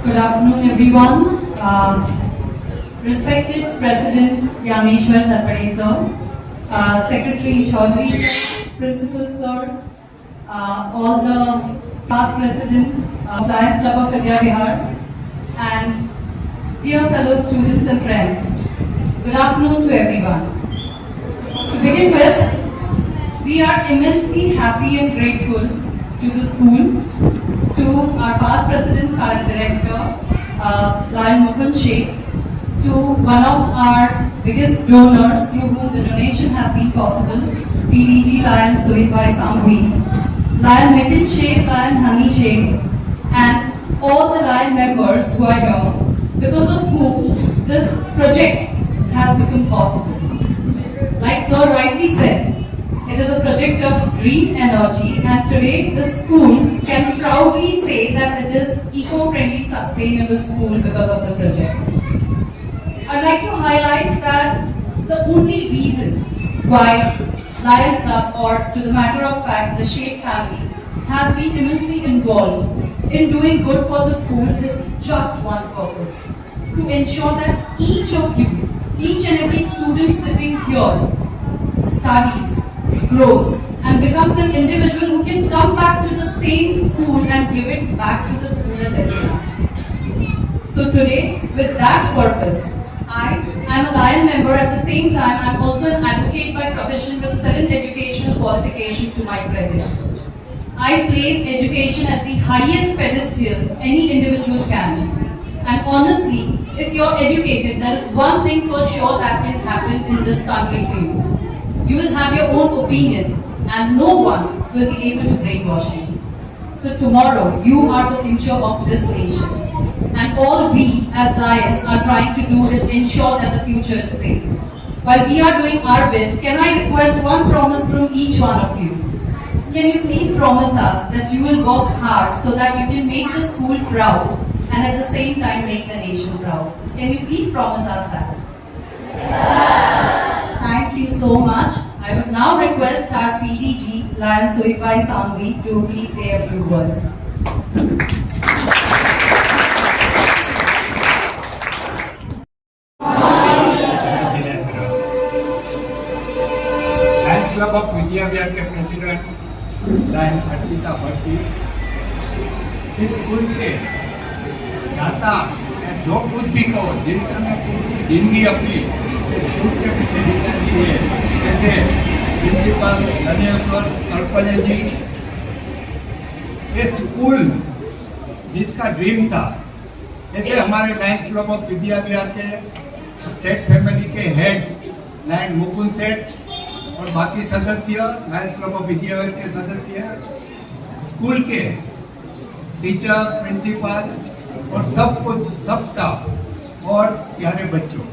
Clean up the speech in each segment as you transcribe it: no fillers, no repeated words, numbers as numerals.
Good afternoon, everyone. Respected President Yaneshwar Talpade sir, Secretary Chaudhary sir, Principal sir, all the past president of Lions Club of Vidya Vihar, and dear fellow students and friends. Good afternoon to everyone. To begin with, we are immensely happy and grateful to the school, to our past president, current director, Lion Mukund Sheikh, to one of our biggest donors through whom the donation has been possible, PDG Lion Suhit Bhai Sambhi, Lion Mitin Sheikh, Lion Hani Sheikh, and all the Lion members who are here, because of whom this project has become possible. Like Sir rightly said, it is a project of green energy, and today the school can proudly say that it is eco-friendly, sustainable school because of the project. I'd like to highlight that the only reason why Lions Club, or to the matter of fact, the Sheikh family, has been immensely involved in doing good for the school is just one purpose: to ensure that each of you, each and every student sitting here, studies, grows, and becomes an individual who can come back to the same school and give it back to the school as everyone. So today, with that purpose, I am a Lion member. At the same time, I am also an advocate by profession with 7 educational qualifications to my credit. I place education at the highest pedestal any individual can. And honestly, if you're educated, there is one thing for sure that can happen in this country to you. You will have your own opinion, and no one will be able to brainwash you. So tomorrow, you are the future of this nation. And all we as Lions are trying to do is ensure that the future is safe. While we are doing our bit, can I request one promise from each one of you? Can you please promise us that you will work hard so that you can make the school proud and at the same time make the nation proud? Can you please promise us that? Thank you so much. I would now request our PDG, Lion Suitbai Sangvi, to please say a few words. Lions Club of Vidya Vihar के president lion Arpita भट्टी, इस school के दाता जो कुछ भी कहो जिन्होंने पूरी जिंदगी अपनी इस स्कूल के पीछे निकाल दी है, जैसे प्रिंसिपल धनेश्वर कल्पना जी, ये स्कूल जिसका ड्रीम था, जैसे हमारे लायंस क्लब ऑफ विद्या विहार के सेठ फैमिली के हेड लायन मुकुंद सेठ और बाकी सदस्य, लायंस क्लब ऑफ विद्या विहार के सदस्य, स्कूल के टीचर, प्रिंसिपल और सब कुछ, सब स्टाफ और प्यारे बच्चों,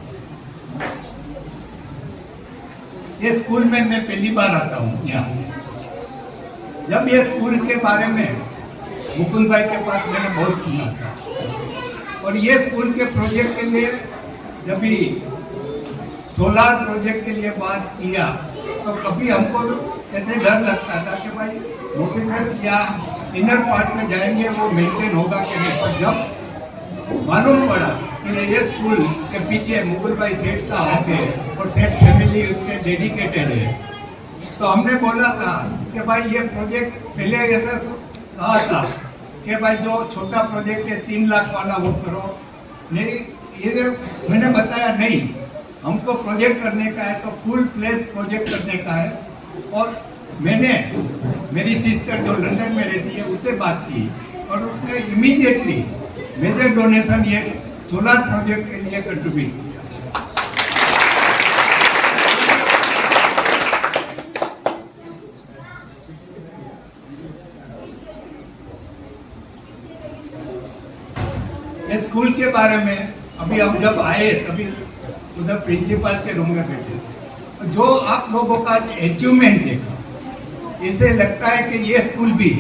ये स्कूल में मैं पहली बार आता हूँ यहाँ। जब ये स्कूल के बारे में मुकुंद भाई के पास मैंने बहुत सुना था, और ये स्कूल के प्रोजेक्ट के लिए जब भी सोलार प्रोजेक्ट के लिए बात किया तो कभी हमको ऐसे डर लगता था कि भाई मोदी साहब या इनर पार्ट में जाएंगे वो मेंटेन होगा कि नहीं, पर जब मालूम पड़ा कि ये स्कूल के पीछे मुकुल भाई सेठ का हाथ है और सेठ फैमिली उसके डेडिकेटेड है, तो हमने बोला था कि भाई ये प्रोजेक्ट पहले ऐसा कहा था कि भाई जो छोटा प्रोजेक्ट है 3 लाख वाला वो करो, नहीं ये मैंने बताया नहीं, हमको प्रोजेक्ट करने का है तो फुल फ्लेज प्रोजेक्ट करने का है। और मैंने मेरी सिस्टर जो लंदन में रहती है उससे बात की और उसने इमीडिएटली मेजर डोनेशन ये सोलर प्रोजेक्ट के लिए कंट्रीब्यूट किया। इस स्कूल के बारे में अभी हम जब आए तभी उधर प्रिंसिपल के रूम में बैठे, जो आप लोगों का अचीवमेंट देखा, इसे लगता है कि ये स्कूल भी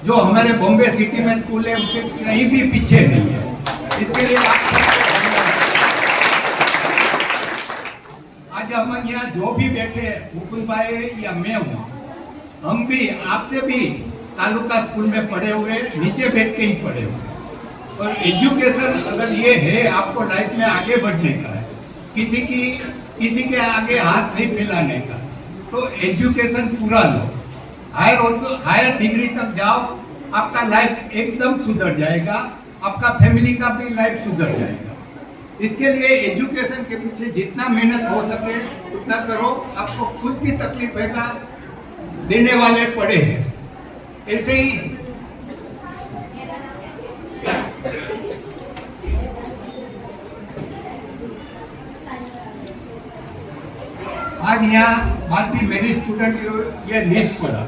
जो हमारे बॉम्बे सिटी में स्कूल है उससे कहीं भी पीछे नहीं है। इसके लिए आज हम यहाँ जो भी बैठे मुकुल भाई या मैं हूँ, हम भी आपसे भी तालुका स्कूल में पढ़े हुए, नीचे बैठ के ही पढ़े हुए, और एजुकेशन अगर ये है आपको लाइफ में आगे बढ़ने का है, किसी के आगे हाथ नहीं फैलाने का, तो एजुकेशन पूरा लो, हायर डिग्री तक जाओ, आपका लाइफ एकदम सुधर जाएगा, आपका फैमिली का भी लाइफ सुधर जाएगा। इसके लिए एजुकेशन के पीछे जितना मेहनत हो सके उतना करो, आपको खुद भी तकलीफ होगा, देने वाले पड़े हैं। ऐसे ही आज यहाँ बात भी मेरी स्टूडेंट ये लिस्ट पढ़ा,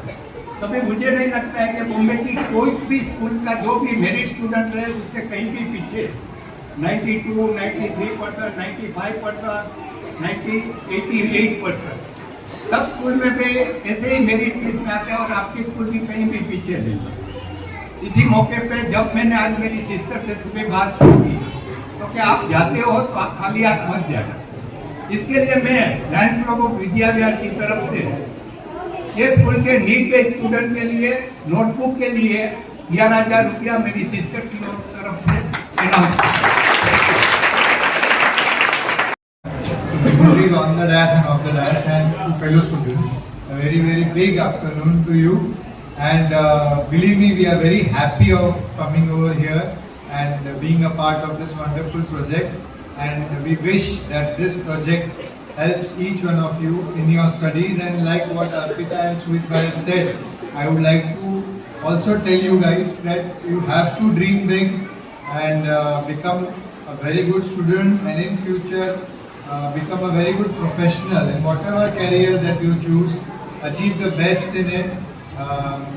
तभी मुझे नहीं लगता है कि बॉम्बे की कोई भी स्कूल का जो भी मेरिट स्टूडेंट है उससे कहीं भी पीछे 92, 93%, 95%, 88% सब स्कूल में भी ऐसे ही मेरिट लिस्ट में आते हैं, और आपकी स्कूल भी कहीं भी पीछे नहीं है। इसी मौके पे जब मैंने आज मेरी सिस्टर से सुबह बात की तो क्या आप जाते हो तो आप खाली हाथ मत जाना। इसके लिए मैं लायंस क्लब ऑफ विद्या विहार की तरफ से ये स्कूल के नीट के स्टूडेंट के लिए नोटबुक के लिए 11,000 रुपया मेरी सिस्टर की तरफ से announce on the dash and off the dash, and to fellow students, a very big afternoon to you, and believe me, we are very happy of coming over here and being a part of this wonderful project, and we wish that this project helps each one of you in your studies. And like what Arpita and Suitbai said, I would like to also tell you guys that you have to dream big and become a very good student, and in future become a very good professional in whatever career that you choose. Achieve the best in it,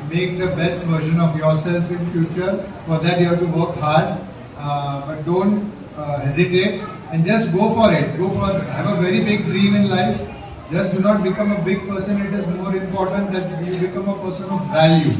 make the best version of yourself in future. For that you have to work hard, but don't hesitate and just go for it. Have a very big dream in life. Just do not become a big person. It is more important that you become a person of value.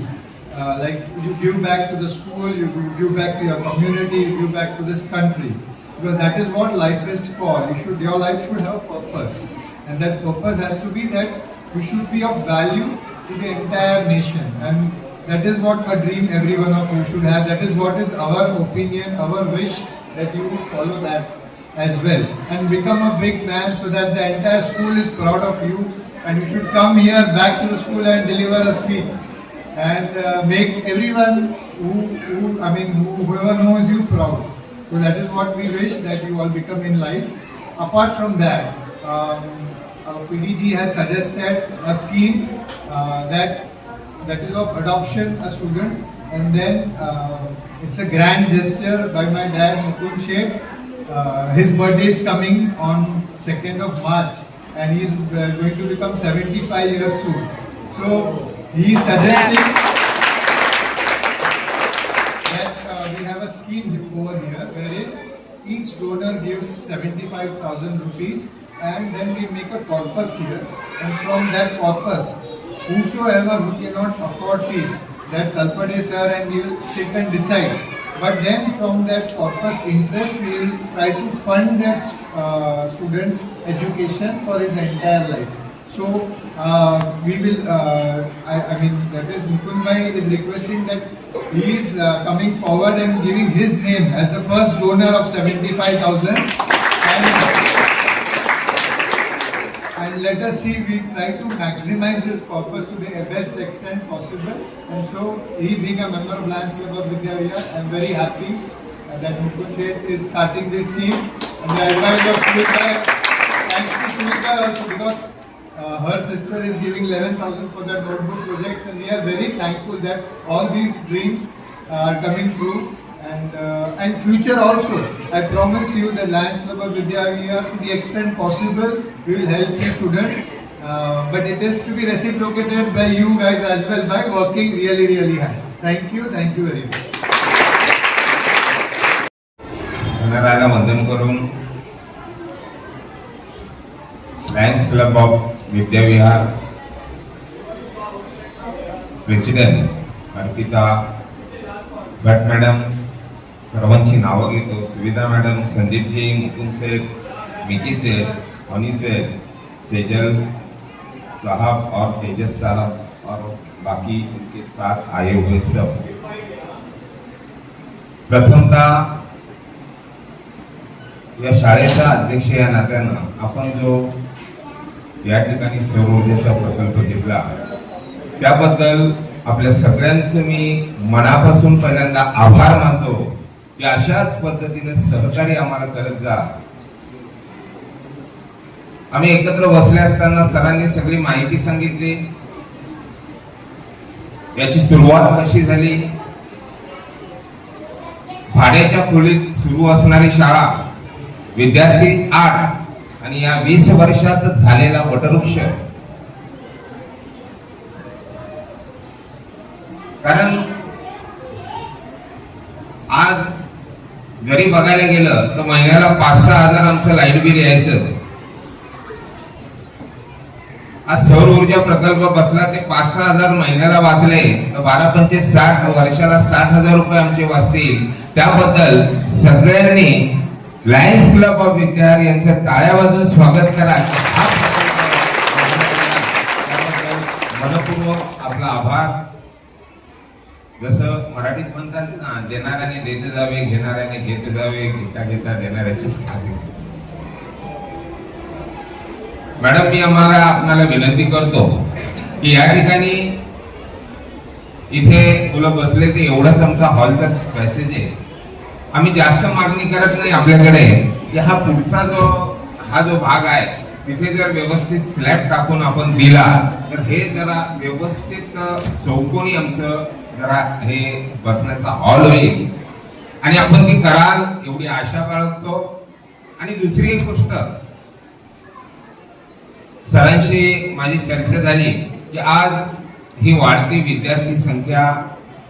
Like you give back to the school, you give back to your community, you give back to this country. Because that is what life is for. Your life should have a purpose. And that purpose has to be that you should be of value to the entire nation. And that is what a dream every one of you should have. That is what is our opinion, our wish, that you will follow that as well. And become a big man so that the entire school is proud of you. And you should come here back to the school and deliver a speech. And make everyone whoever knows you proud. So that is what we wish that you all become in life. Apart from that, PDG has suggested a scheme that is of adoption a student, and then it's a grand gesture by my dad Mukund Sheth. His birthday is coming on 2nd of March and he is going to become 75 years soon. So he is suggesting we have a scheme over here wherein each donor gives 75,000 rupees, and then we make a corpus here, and from that corpus whosoever who cannot afford fees, that Kalpade sir and we will sit and decide. But then from that corpus interest we will try to fund that student's education for his entire life. So we will, that is Mukund bhai is requesting that he is coming forward and giving his name as the first donor of 75,000, and let us see, we try to maximize this corpus to the best extent possible. And so he being a member of Lions Club of Vidya Vihar, I am very happy that Mukund Sheth is starting this scheme, and the advice of Sunita, thanks to Sunita also, because her sister is giving 11,000 for that notebook project, and we are very thankful that all these dreams are coming true. And future also, I promise you that Lions Club of Vidya Vihar, to the extent possible, we will help you student. But it is to be reciprocated by you guys as well by working really, really hard. Thank you very much. गणरायाला वंदन करून Lions Club of Vidya Vihar president Arpita Bhat madam, सर्वांची नावं घेतो. सुविधा madam, Sandeepji, Mukund सेठ, Mickey सेठ, हनी सेठ, सेजल साहब और तेजस साहब और बाकी उनके साथ आए हुए सब. प्रथमतः या शाळेचा अध्यक्ष या नात्यानं आपण जो या ठिकाणी सौर ऊर्जेचा प्रकल्प घेतला त्याबद्दल आपल्या सगळ्यांचं मी मनापासून पहिल्यांदा आभार मानतो की अशाच पद्धतीने सहकार्य आम्हाला करत जा. आम्ही एकत्र बसले असताना सरांनी सगळी माहिती सांगितली, याची सुरुवात कशी झाली, भाड्याच्या खोलीत सुरू असणारी शाळा, विद्यार्थी 8 आणि या 20 वर्षात झालेला वटवृक्ष. कारण आज जरी बघायला गेलं तर महिन्याला 5-6 हजार आमचं लाईट बिल यायचं. आज सौर ऊर्जा प्रकल्प बसला ते 5-6 हजार महिन्याला वाचले तर 12-5 60 वर्षाला 60,000 रुपये आमचे वाचतील. त्याबद्दल सगळ्यांनी लायन्स क्लब ऑफ विद्यार यांचं टाळ्या वाजवून स्वागत करा. मनपूर्वक आपला आभार. जसं मराठीत म्हणतात ना, देणाऱ्याने देत जावे, घेणाऱ्याने घेत जावे, घेता घेता देणाऱ्याची. मॅडम, मी आपल्याला विनंती करतो की या ठिकाणी इथे मुलं बसले ते एवढाच आमचा हॉलचा पॅसेज आहे. आम्ही जास्त मागणी करत नाही आपल्याकडे की हा पुढचा जो भाग आहे तिथे जर व्यवस्थित स्लॅब टाकून आपण दिला तर हे जरा व्यवस्थित चौकोनी आमचं जरा हे बसण्याचा हॉल होईल आणि आपण ती कराल एवढी आशा बाळगतो. आणि दुसरी एक गोष्ट, सरांशी माझी चर्चा झाली की आज ही वाढती विद्यार्थी संख्या,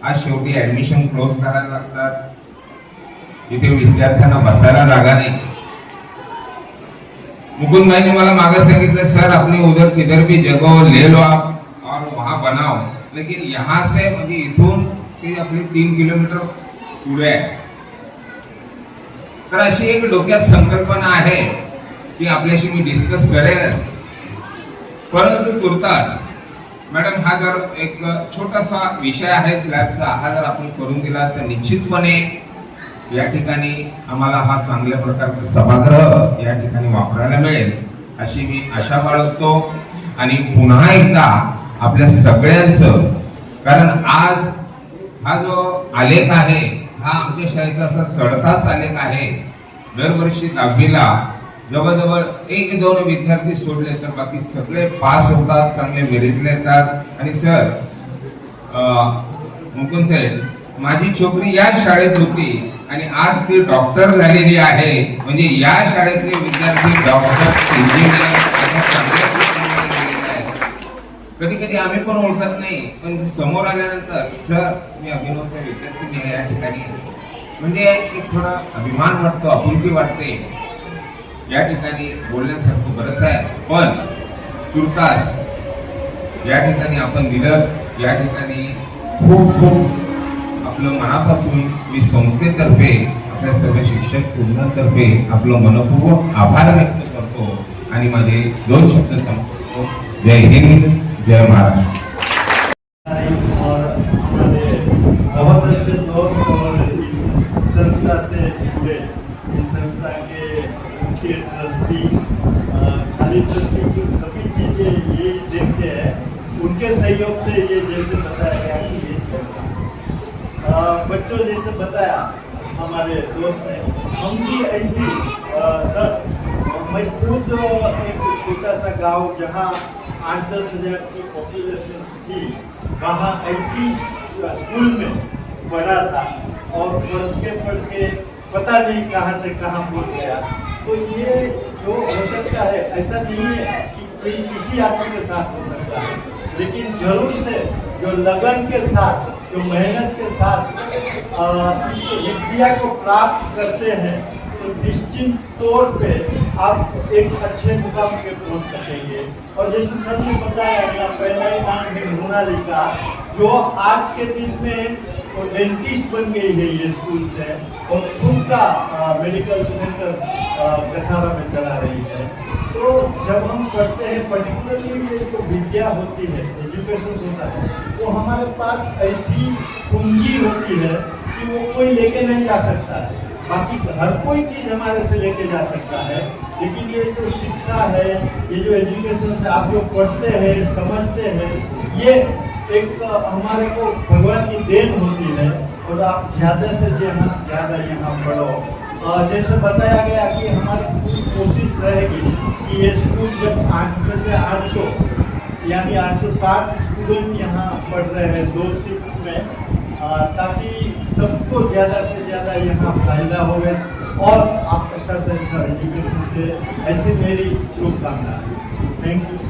आज शेवटी ऍडमिशन क्लोज करायला लागतात, इथे विद्यार्थ्यांना बसायला जागा नाही. मुकुंद भाई ने मला मागे सांगितलं, सर आपने उधर किधर भी जगह ले लो आप और वहां बनाओ, लेकिन यहाँ से म्हणजे इथून ते आपले 3 किलोमीटर पुढे आहे. तर अशी एक डोक्यात संकल्पना आहे की आपल्याशी मी डिस्कस करेल. परंतु तुर्तास मॅडम हा जर एक छोटासा विषय आहे स्लॅबचा, हा जर आपण करून दिला तर निश्चितपणे या ठिकाणी आम्हाला हा चांगल्या प्रकारचा सभागृह या ठिकाणी वापरायला मिळेल अशी मी आशा बाळगतो. आणि पुन्हा एकदा आपल्या सगळ्यांचं, कारण आज हा जो आलेख आहे हा आमच्या शाळेचा असा चढताच आलेख आहे. दरवर्षी 10वीला जवळजवळ 1-2 विद्यार्थी सोडले तर बाकी सगळे पास होतात, चांगले मेरिटला येतात. आणि सर मुकुंद साहेब, माझी छोकरी या शाळेत होती आणि आज ती डॉक्टर झालेली आहे. म्हणजे या शाळेतले विद्यार्थी डॉक्टर, इंजिनियर कधी कधी आम्ही पण ओळखत नाही, पण समोर आल्यानंतर सर मी अभिनवचा विद्यार्थी मी या ठिकाणी, म्हणजे एक थोडा अभिमान वाटतो, आपुलकी वाटते. या ठिकाणी बोलण्यासारखं बरंच आहे, पण तुर्तास या ठिकाणी आपण दिलं. या ठिकाणी खूप खूप आपलं मनापासून मी संस्थेतर्फे, आपल्या सर्व शिक्षक वृंदातर्फे आपलं मनपूर्वक आभार व्यक्त करतो आणि माझे 2 शब्द संपवतो. जय हिंद, जय महाराष्ट्र. और हमारे बहुत अच्छे दोस्त और इस संस्था से जुड़े, इस संस्था के मुख्य ट्रस्टी, खाली ट्रस्टी की सभी चीज़ें ये देखते हैं, उनके सहयोग से ये जैसे बताया गया कि ये बच्चों जैसे बताया हमारे दोस्त ने, हम भी ऐसी सर मैं खुद एक छोटा सा गांव जहां 8-10 हज़ार की पॉपुलेशन थी, वहाँ ऐसी स्कूल में पढ़ा था और पढ़ के पता नहीं कहाँ से कहाँ पहुँच गया. तो ये जो हो सकता है, ऐसा नहीं है कि कोई किसी आदमी के साथ हो सकता है, लेकिन जरूर से जो लगन के साथ, जो मेहनत के साथ इस विद्या को प्राप्त करते हैं, तो निश्चित तौर पे आप एक अच्छे मुकाम पे पहुंच सकेंगे. और जैसे सर ने बताया कि पहला ही नाम है मोनालिका, जो आज के दिन में वो डेंटिस्ट बन गई है ये स्कूल से, और खुद का मेडिकल सेंटर कसारा में चला रही है. तो जब हम पढ़ते हैं, पर्टिकुलरली ये जो विद्या होती है, एजुकेशन होता है, तो हमारे पास ऐसी पूंजी होती है कि वो कोई लेके नहीं जा सकता है. बाकी हर कोई चीज़ हमारे से लेके जा सकता है, लेकिन ये जो शिक्षा है, ये जो एजुकेशन से आप जो पढ़ते हैं, समझते हैं, ये एक हमारे को भगवान की देन होती है. और आप ज़्यादा से ज़्यादा यहाँ पढ़ो. जैसे बताया गया कि हमारी पूरी कोशिश रहेगी कि ये स्कूल जब 8 से 800 यानी 860 स्टूडेंट यहाँ पढ़ रहे हैं 2 शिफ्ट में, ताकि सबको ज़्यादा से ज़्यादा यहाँ फायदा होगा. और आप अच्छा से अच्छा एजुकेशन से, ऐसी मेरी शुभकामना. Thank you.